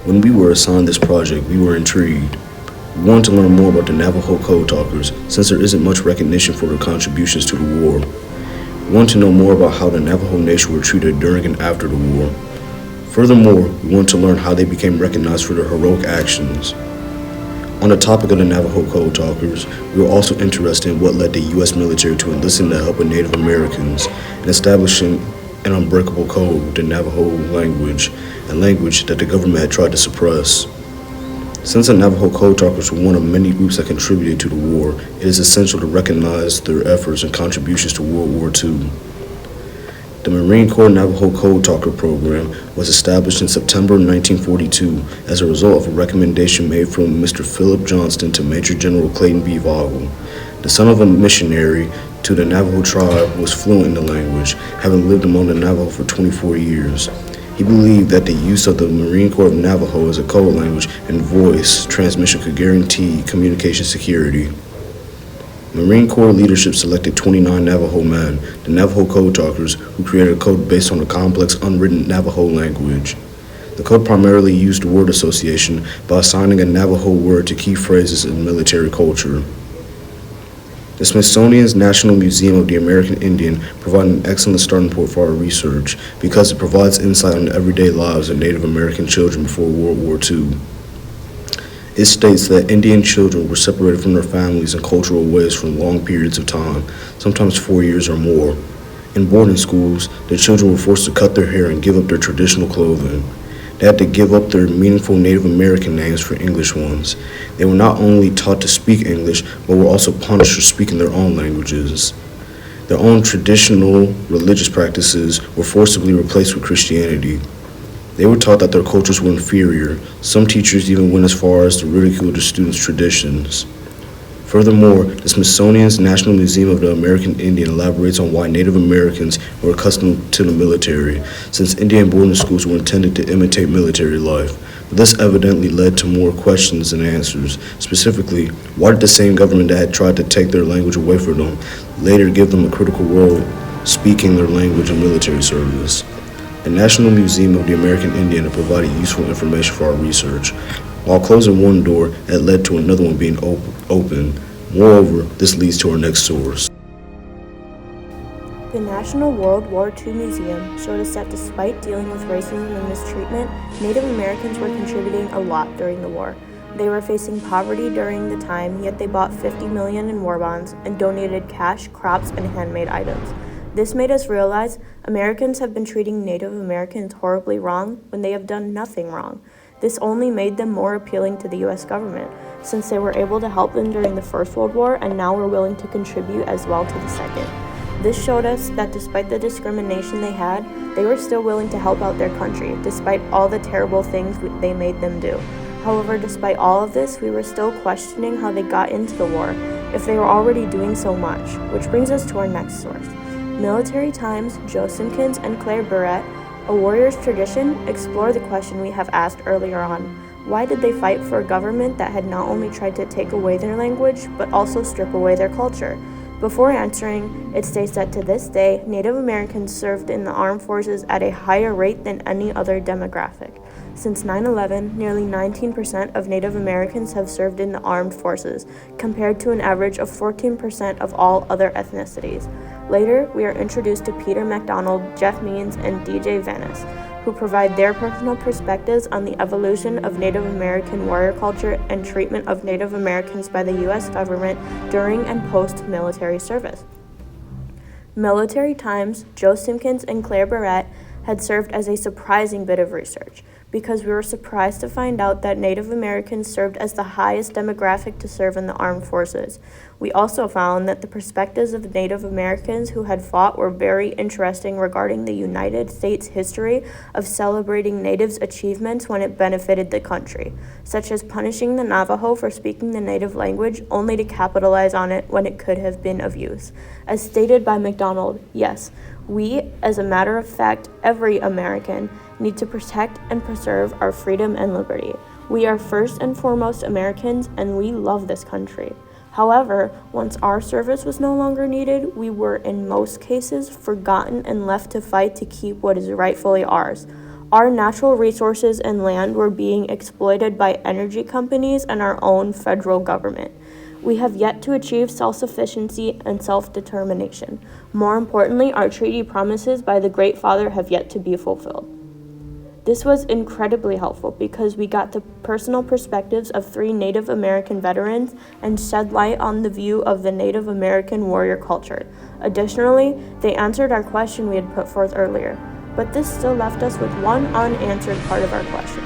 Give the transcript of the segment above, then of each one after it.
When we were assigned this project, we were intrigued. We wanted to learn more about the Navajo Code Talkers since there isn't much recognition for their contributions to the war. We wanted to know more about how the Navajo Nation were treated during and after the war. Furthermore, we wanted to learn how they became recognized for their heroic actions. On the topic of the Navajo Code Talkers, we were also interested in what led the U.S. military to enlisting the help of Native Americans and establishing an unbreakable code with the Navajo language, a language that the government had tried to suppress. Since the Navajo Code Talkers were one of many groups that contributed to the war, it is essential to recognize their efforts and contributions to World War II. The Marine Corps Navajo Code Talker program was established in September 1942 as a result of a recommendation made from Mr. Philip Johnston to Major General Clayton B. Vogel. The son of a missionary to the Navajo tribe was fluent in the language, having lived among the Navajo for 24 years. He believed that the use of the Marine Corps of Navajo as a code language and voice transmission could guarantee communication security. Marine Corps leadership selected 29 Navajo men, the Navajo Code Talkers, who created a code based on a complex unwritten Navajo language. The code primarily used word association by assigning a Navajo word to key phrases in military culture. The Smithsonian's National Museum of the American Indian provided an excellent starting point for our research because it provides insight on the everyday lives of Native American children before World War II. It states that Indian children were separated from their families in cultural ways for long periods of time, sometimes 4 years or more. In boarding schools, the children were forced to cut their hair and give up their traditional clothing. They had to give up their meaningful Native American names for English ones. They were not only taught to speak English, but were also punished for speaking their own languages. Their own traditional religious practices were forcibly replaced with Christianity. They were taught that their cultures were inferior. Some teachers even went as far as to ridicule their students' traditions. Furthermore, the Smithsonian's National Museum of the American Indian elaborates on why Native Americans were accustomed to the military, since Indian boarding schools were intended to imitate military life. But this evidently led to more questions than answers. Specifically, why did the same government that had tried to take their language away from them later give them a critical role speaking their language in military service? The National Museum of the American Indian provided useful information for our research. While closing one door, it led to another one being opened. Moreover, this leads to our next source. The National World War II Museum showed us that despite dealing with racism and mistreatment, Native Americans were contributing a lot during the war. They were facing poverty during the time, yet they bought $50 million in war bonds and donated cash, crops, and handmade items. This made us realize Americans have been treating Native Americans horribly wrong when they have done nothing wrong. This only made them more appealing to the U.S. government, since they were able to help them during the First World War and now were willing to contribute as well to the Second. This showed us that despite the discrimination they had, they were still willing to help out their country, despite all the terrible things they made them do. However, despite all of this, we were still questioning how they got into the war, if they were already doing so much, which brings us to our next source. Military Times' Joe Simpkins and Claire Barrett, A Warrior's Tradition, explore the question we have asked earlier on. Why did they fight for a government that had not only tried to take away their language, but also strip away their culture? Before answering, it states that to this day, Native Americans served in the armed forces at a higher rate than any other demographic. Since 9/11, nearly 19% of Native Americans have served in the armed forces, compared to an average of 14% of all other ethnicities. Later, we are introduced to Peter MacDonald, Jeff Means, and DJ Venice, who provide their personal perspectives on the evolution of Native American warrior culture and treatment of Native Americans by the U.S. government during and post-military service. Military Times, Joe Simpkins, and Claire Barrett had served as a surprising bit of research, because we were surprised to find out that Native Americans served as the highest demographic to serve in the armed forces. We also found that the perspectives of Native Americans who had fought were very interesting regarding the United States history of celebrating Natives' achievements when it benefited the country, such as punishing the Navajo for speaking the Native language only to capitalize on it when it could have been of use. As stated by MacDonald, yes, we, as a matter of fact, every American, need to protect and preserve our freedom and liberty. We are first and foremost Americans, and we love this country. However, once our service was no longer needed, we were in most cases forgotten and left to fight to keep what is rightfully ours. Our natural resources and land were being exploited by energy companies and our own federal government. We have yet to achieve self-sufficiency and self-determination. More importantly, our treaty promises by the Great Father have yet to be fulfilled. This was incredibly helpful because we got the personal perspectives of 3 Native American veterans and shed light on the view of the Native American warrior culture. Additionally, they answered our question we had put forth earlier, but this still left us with one unanswered part of our question.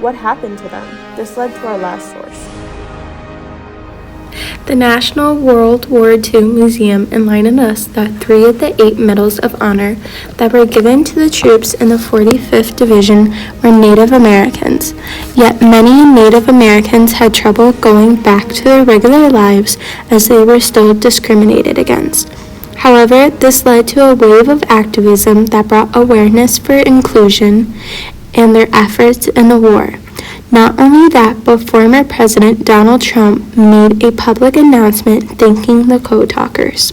What happened to them? This led to our last source. The National World War II Museum enlightened us that 3 of the 8 Medals of Honor that were given to the troops in the 45th Division were Native Americans. Yet many Native Americans had trouble going back to their regular lives as they were still discriminated against. However, this led to a wave of activism that brought awareness for inclusion and their efforts in the war. Not only that, but former President Donald Trump made a public announcement thanking the Code Talkers.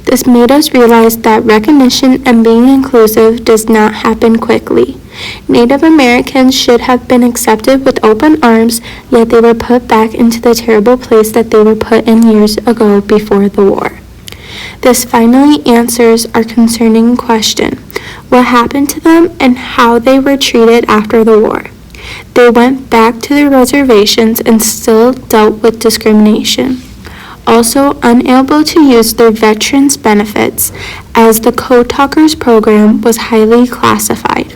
This made us realize that recognition and being inclusive does not happen quickly. Native Americans should have been accepted with open arms, yet they were put back into the terrible place that they were put in years ago before the war. This finally answers our concerning question: what happened to them and how they were treated after the war. They went back to their reservations and still dealt with discrimination. Also unable to use their veterans' benefits as the Code Talkers program was highly classified.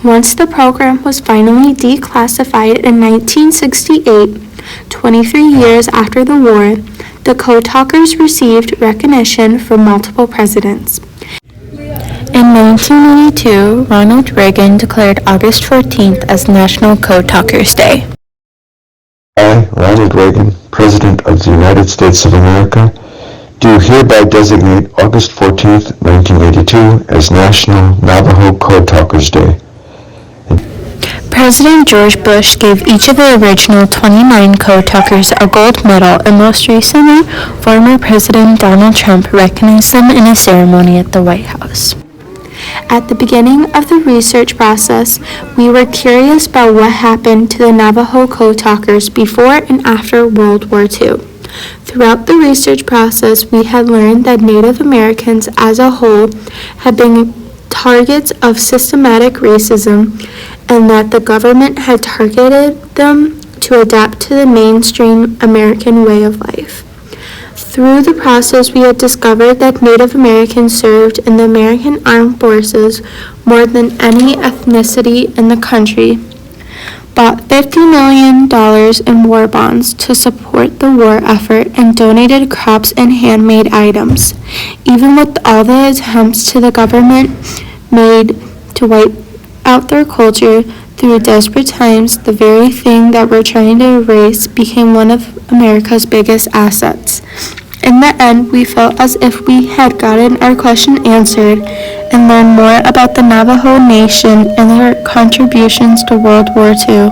Once the program was finally declassified in 1968, 23 years after the war, the Code Talkers received recognition from multiple presidents. In 1982, Ronald Reagan declared August 14th as National Code Talkers Day. I, Ronald Reagan, President of the United States of America, do hereby designate August 14th, 1982 as National Navajo Code Talkers Day. President George Bush gave each of the original 29 Code Talkers a gold medal, and most recently, former President Donald Trump recognized them in a ceremony at the White House. At the beginning of the research process, we were curious about what happened to the Navajo Code Talkers before and after World War II. Throughout the research process, we had learned that Native Americans as a whole had been targets of systematic racism and that the government had targeted them to adapt to the mainstream American way of life. Through the process, we had discovered that Native Americans served in the American Armed Forces more than any ethnicity in the country, bought $50 million in war bonds to support the war effort, and donated crops and handmade items. Even with all the attempts the government made to wipe out their culture through desperate times, the very thing that we're trying to erase became one of America's biggest assets. In the end, we felt as if we had gotten our question answered and learned more about the Navajo Nation and their contributions to World War II.